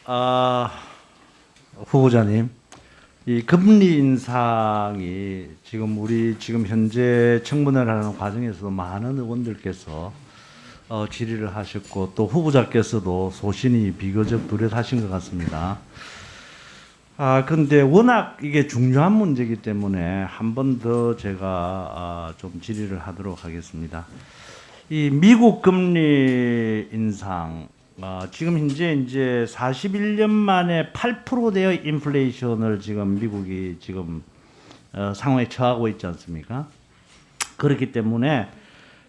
아, 후보자님, 이 금리 인상이 지금 현재 청문회를 하는 과정에서도 많은 의원들께서 질의를 하셨고 또 후보자께서도 소신이 비교적 뚜렷하신 것 같습니다. 근데 워낙 이게 중요한 문제이기 때문에 한 번 더 제가 좀 질의를 하도록 하겠습니다. 이 미국 금리 인상, 지금 현재 이제 41년 만에 8%대의 인플레이션을 지금 미국이 지금 상황에 처하고 있지 않습니까? 그렇기 때문에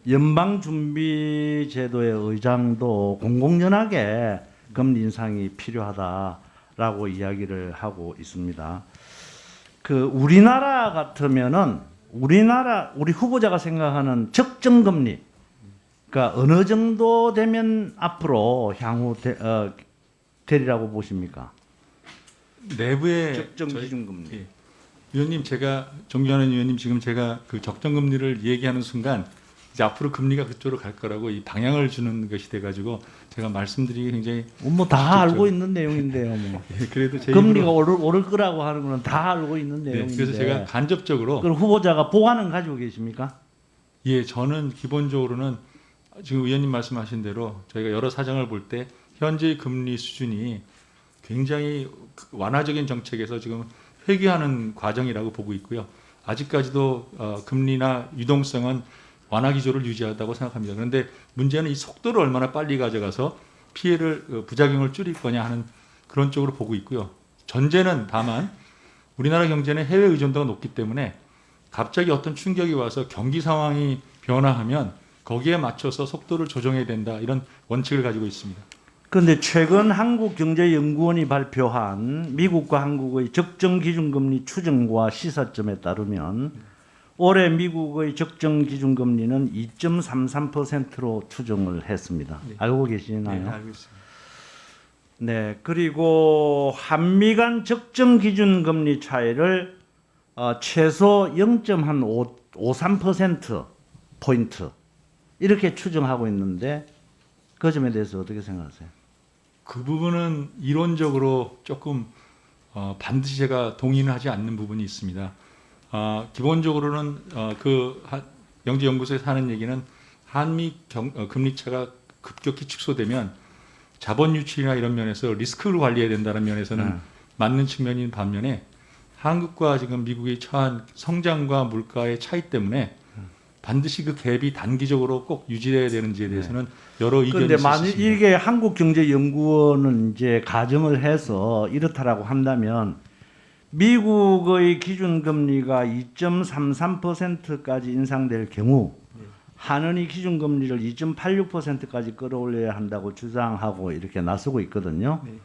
연방준비제도의 의장도 공공연하게 금리 인상이 필요하다라고 이야기를 하고 있습니다. 우리나라 같으면은 우리 후보자가 생각하는 적정금리, 그러니까 어느 정도 되면 앞으로 향후 되리라고 보십니까? 내부의 적정 기준금리. 예. 위원님, 제가 존경하는 위원님, 지금 제가 그 적정금리를 얘기하는 순간 이제 앞으로 금리가 그쪽으로 갈 거라고 이 방향을 주는 것이 돼가지고 제가 말씀드리기 굉장히 뭐 다 알고 있는 내용인데요. 뭐. 예, 그래도 제 금리가 입으로 오를 거라고 하는 거는 다 알고 있는 네, 내용인데. 그래서 제가 간접적으로 그럼 후보자가 보관은 가지고 계십니까? 예, 저는 기본적으로는 지금 의원님 말씀하신 대로 저희가 여러 사정을 볼 때 현재의 금리 수준이 굉장히 완화적인 정책에서 지금 회귀하는 과정이라고 보고 있고요. 아직까지도 금리나 유동성은 완화 기조를 유지하다고 생각합니다. 그런데 문제는 이 속도를 얼마나 빨리 가져가서 피해를 부작용을 줄일 거냐 하는 그런 쪽으로 보고 있고요. 전제는 다만 우리나라 경제는 해외 의존도가 높기 때문에 갑자기 어떤 충격이 와서 경기 상황이 변화하면 거기에 맞춰서 속도를 조정해야 된다, 이런 원칙을 가지고 있습니다. 그런데 최근 한국경제연구원이 발표한 미국과 한국의 적정기준금리 추정과 시사점에 따르면 올해 미국의 적정기준금리는 2.33%로 추정을 했습니다. 네. 알고 계시나요? 네, 알고 있습니다. 네, 그리고 한미 간 적정기준금리 차이를 최소 0.53% 포인트 이렇게 추정하고 있는데 그 점에 대해서 어떻게 생각하세요? 그 부분은 이론적으로 조금 반드시 제가 동의는 하지 않는 부분이 있습니다. 기본적으로는 영재연구소에서 하는 얘기는 한미 금리차가 급격히 축소되면 자본 유출이나 이런 면에서 리스크를 관리해야 된다는 면에서는 맞는 측면인 반면에 한국과 지금 미국이 처한 성장과 물가의 차이 때문에 반드시 그 갭이 단기적으로 꼭 유지돼야 되는지에 대해서는 여러 의견이 그런데 만약 있습니다. 이게 한국경제연구원은 이제 가정을 해서 이렇다라고 한다면 미국의 기준금리가 2.33%까지 인상될 경우 한은이 기준금리를 2.86%까지 끌어올려야 한다고 주장하고 이렇게 나서고 있거든요. 네.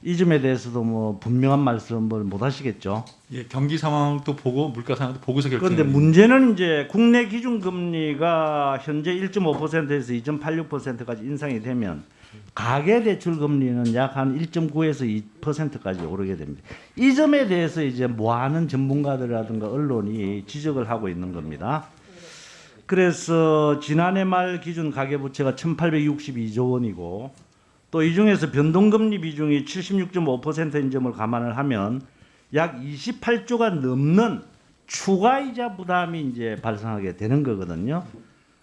이 점에 대해서도 뭐 분명한 말씀을 못 하시겠죠. 예, 경기 상황도 보고 물가 상황도 보고서 결정해야 그런데 문제는 이제 국내 기준금리가 현재 1.5%에서 2.86%까지 인상이 되면 가계대출 금리는 약 한 1.9에서 2%까지 오르게 됩니다. 이 점에 대해서 이제 많은 전문가들이라든가 언론이 지적을 하고 있는 겁니다. 그래서 지난해 말 기준 가계부채가 1,862조 원이고 또 이 중에서 변동금리 비중이 76.5%인 점을 감안을 하면 약 28조가 넘는 추가이자 부담이 이제 발생하게 되는 거거든요.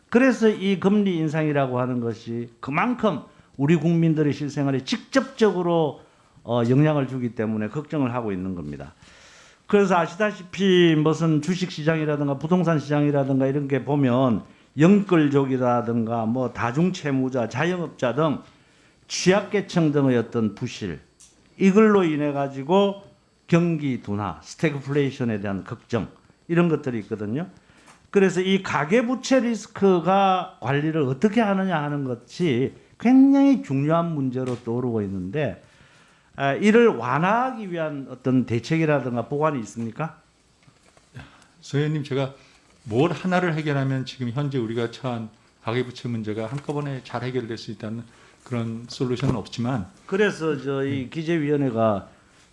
그래서 이 금리 인상이라고 하는 것이 그만큼 우리 국민들의 실생활에 직접적으로 영향을 주기 때문에 걱정을 하고 있는 겁니다. 그래서 아시다시피 무슨 주식시장이라든가 부동산 시장이라든가 이런 게 보면 영끌족이라든가 뭐 다중채무자, 자영업자 등 취약계층 등의 어떤 부실 이걸로 인해 가지고 경기 둔화, 스태그플레이션에 대한 걱정 이런 것들이 있거든요. 그래서 이 가계부채 리스크가 관리를 어떻게 하느냐 하는 것이 굉장히 중요한 문제로 떠오르고 있는데 이를 완화하기 위한 어떤 대책이라든가 보완이 있습니까? 서 의원님, 제가 뭘 하나를 해결하면 지금 현재 우리가 처한 가계부채 문제가 한꺼번에 잘 해결될 수 있다는 그런 솔루션은 없지만 그래서 저희 기재위원회가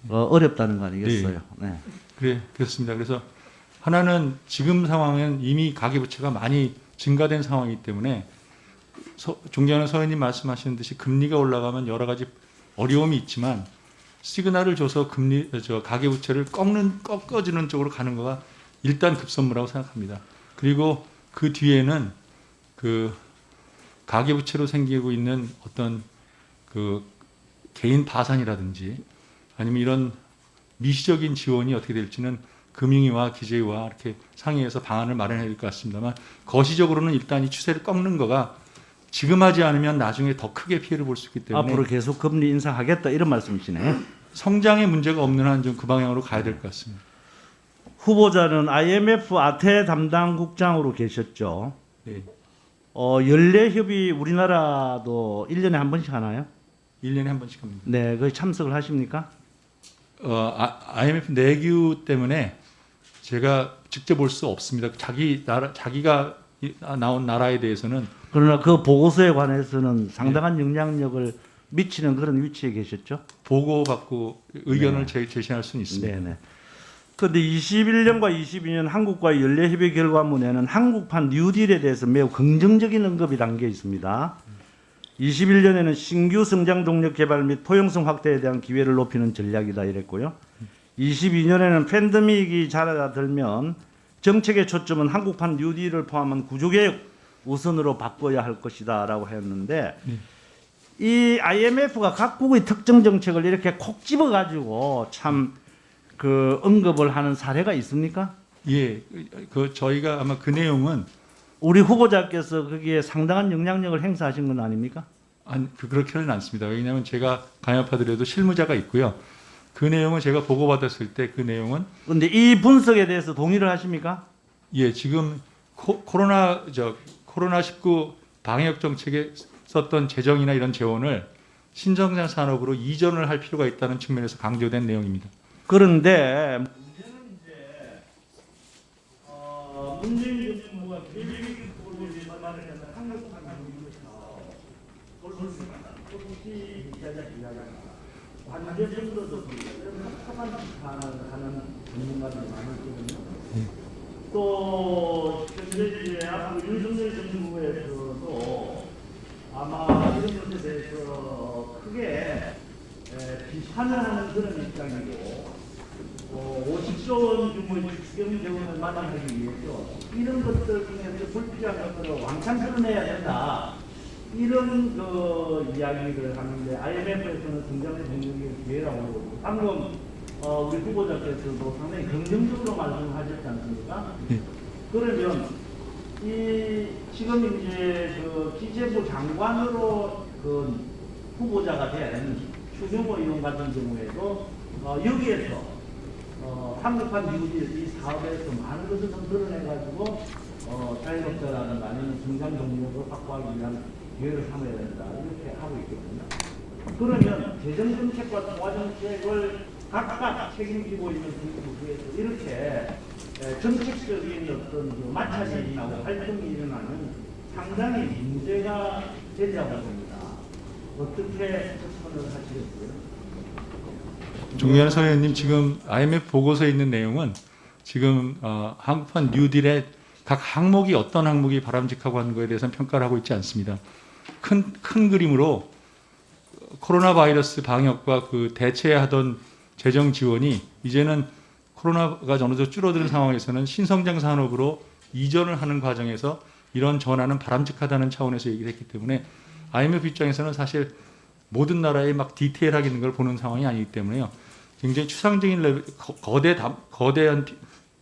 어렵다는 거 아니겠어요? 네. 그렇습니다. 그래서 하나는 지금 상황은 이미 가계부채가 많이 증가된 상황이기 때문에 존경하는 서 의원님 말씀하시는 듯이 금리가 올라가면 여러 가지 어려움이 있지만 시그널을 줘서 가계부채를 꺾어주는 쪽으로 가는 거가 일단 급선무라고 생각합니다. 그리고 그 뒤에는 그 가계부채로 생기고 있는 어떤 그 개인 파산이라든지 아니면 이런 미시적인 지원이 어떻게 될지는 금융위와 기재위와 이렇게 상의해서 방안을 마련해야 될 것 같습니다만 거시적으로는 일단 이 추세를 꺾는 거가 지금 하지 않으면 나중에 더 크게 피해를 볼 수 있기 때문에 앞으로 계속 금리 인상하겠다 이런 말씀이시네요. 성장에 문제가 없는 한 좀 그 방향으로 가야 될 것 같습니다. 후보자는 IMF 아태 담당 국장으로 계셨죠. 네. 연례협의 우리나라도 1년에 한 번씩 하나요? 1년에 한 번씩 합니다. 네, 거기 참석을 하십니까? IMF 내규 때문에 제가 직접 볼 수 없습니다. 자기가 나온 나라에 대해서는 그러나 그 보고서에 관해서는 상당한 영향력을 미치는 그런 위치에 계셨죠? 보고받고 의견을 제시할 수는 있습니다. 네네. 그런데 21년과 22년 한국과의 연례협의 결과문에는 한국판 뉴딜에 대해서 매우 긍정적인 언급이 담겨 있습니다. 21년에는 신규 성장 동력 개발 및 포용성 확대에 대한 기회를 높이는 전략이다 이랬고요. 22년에는 팬데믹이 잦아들면 정책의 초점은 한국판 뉴딜을 포함한 구조개혁 우선으로 바꿔야 할 것이다라고 했는데 이 IMF가 각국의 특정 정책을 이렇게 콕 집어가지고 참 그 언급을 하는 사례가 있습니까? 예, 그 저희가 아마 그 내용은 우리 후보자께서 거기에 상당한 영향력을 행사하신 건 아닙니까? 그렇게는 않습니다. 왜냐하면 제가 간여파들에도 실무자가 있고요. 그 내용은 제가 보고받았을 때 그 내용은 그런데 이 분석에 대해서 동의를 하십니까? 예, 지금 코로나19 방역 정책에 썼던 재정이나 이런 재원을 신성장 산업으로 이전을 할 필요가 있다는 측면에서 강조된 내용입니다. 그런데 문제는 이제 문재인 정부가 비리비리 꼴을 말하는 한국판 관계 정도도 합법한 비판을 하는 전문가들이 많거든요. 또 현재 이제 앞으로 윤석열 정부에서도 아마 이런 것에 대해서 크게 비판을 하는 그런 입장이고 50조 원 규모의 추경 재원을 마련하기 위해서 이런 것들 중에서 불필요한 것들을 왕창 끌어내야 된다. 이런 그 이야기를 하는데 IMF에서는 성장의 동력의 기회라고 하고 방금 우리 후보자께서도 상당히 긍정적으로 말씀하셨지 않습니까? 네. 그러면 이 지금 이제 그 기재부 장관으로 그 후보자가 된 추경호 의원 같은 경우에도 여기에서 한국판 뉴딜 이 사업에서 많은 것을 좀 드러내가지고 자영업자라든가 아니면 성장 동력을 확보하기 위한 기회를 삼아야 된다 이렇게 하고 있거든요. 그러면 재정정책과 통화정책을 각각 책임지고 있는 정부에서 이렇게 정책적인 어떤 그 마찰이 나고 활동이 일어나는 상당히 문제가 되리라고 봅니다. 어떻게 접근을 하시겠어요? 종미환 서의원님 지금 IMF 보고서에 있는 내용은 지금 한국판 뉴딜의 각 항목이 어떤 항목이 바람직하고 하는 것에 대해서는 평가를 하고 있지 않습니다. 큰 그림으로 코로나 바이러스 방역과 그 대체하던 재정 지원이 이제는 코로나가 어느 정도 줄어드는 상황에서는 신성장 산업으로 이전을 하는 과정에서 이런 전환은 바람직하다는 차원에서 얘기를 했기 때문에 IMF 입장에서는 사실 모든 나라에 막 디테일하게 있는 걸 보는 상황이 아니기 때문에요. 굉장히 추상적인 레벨, 거대한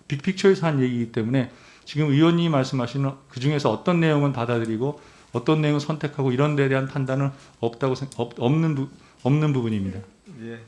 빅픽처에서 한 얘기이기 때문에 지금 의원님이 말씀하시는 그 중에서 어떤 내용은 받아들이고 어떤 내용을 선택하고 이런 데에 대한 판단은 없는 부분입니다. 예.